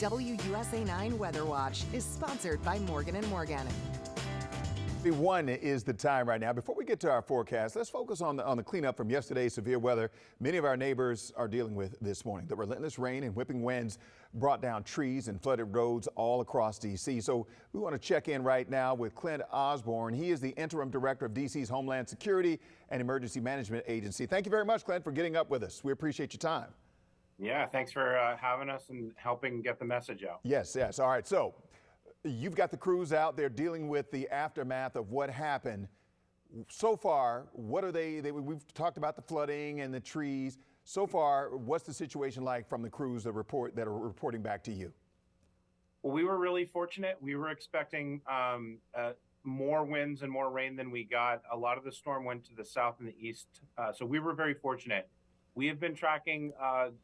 WUSA 9 Weather Watch is sponsored by Morgan & Morgan. 1 is the time right now. Before we get to our forecast, let's focus on the cleanup from yesterday's severe weather many of our neighbors are dealing with this morning. The relentless rain and whipping winds brought down trees and flooded roads all across D.C. So we want to check in right now with Clint Osborne. He is the interim director of D.C.'s Homeland Security and Emergency Management Agency. Thank you very much, Clint, for getting up with us. We appreciate your time. Yeah, thanks for having us and helping get the message out. Yes. All right. So you've got the crews out there dealing with the aftermath of what happened. So far, what are we've talked about the flooding and the trees. So far, what's the situation like from the crews that are reporting back to you? Well, we were really fortunate. We were expecting more winds and more rain than we got. A lot of the storm went to the south and the east, so we were very fortunate. We have been tracking,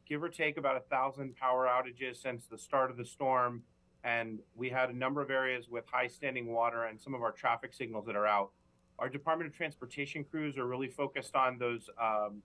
give or take, about 1,000 power outages since the start of the storm, and we had a number of areas with high standing water and some of our traffic signals that are out. Our Department of Transportation crews are really focused on those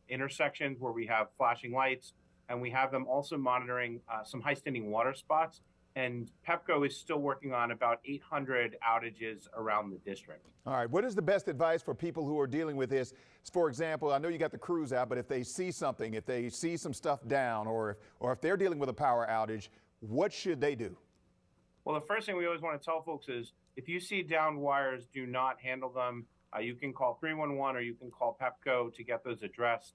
intersections where we have flashing lights, and we have them also monitoring some high standing water spots. And Pepco is still working on about 800 outages around the district. All right. What is the best advice for people who are dealing with this? For example, I know you got the crews out, but if they see something, if they see some stuff down, or if they're dealing with a power outage, what should they do? Well, the first thing we always want to tell folks is if you see downed wires, do not handle them. You can call 311 or you can call Pepco to get those addressed.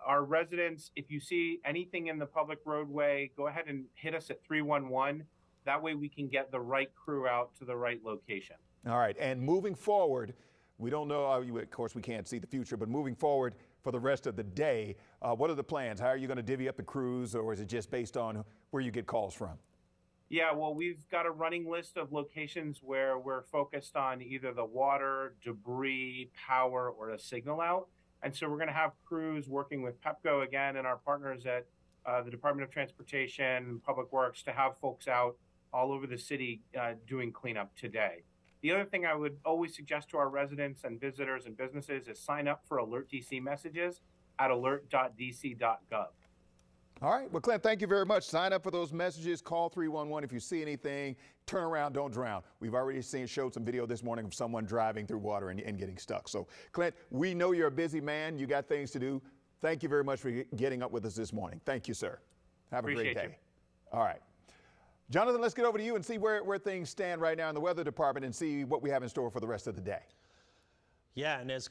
Our residents, if you see anything in the public roadway, go ahead and hit us at 311. That way we can get the right crew out to the right location. All right. And moving forward, we don't know, of course, we can't see the future, but moving forward for the rest of the day, what are the plans? How are you going to divvy up the crews, or is it just based on where you get calls from? Yeah, well, we've got a running list of locations where we're focused on either the water, debris, power, or a signal out. And so we're going to have crews working with Pepco again and our partners at the Department of Transportation and Public Works to have folks out all over the city doing cleanup today. The other thing I would always suggest to our residents and visitors and businesses is sign up for Alert DC messages at alert.dc.gov. All right. Well, Clint, thank you very much. Sign up for those messages. Call 311 if you see anything. Turn around, don't drown. We've already showed some video this morning of someone driving through water and getting stuck. So, Clint, we know you're a busy man. You got things to do. Thank you very much for getting up with us this morning. Thank you, sir. Have a great day. All right. Jonathan, let's get over to you and see where things stand right now in the weather department and see what we have in store for the rest of the day. Yeah, and as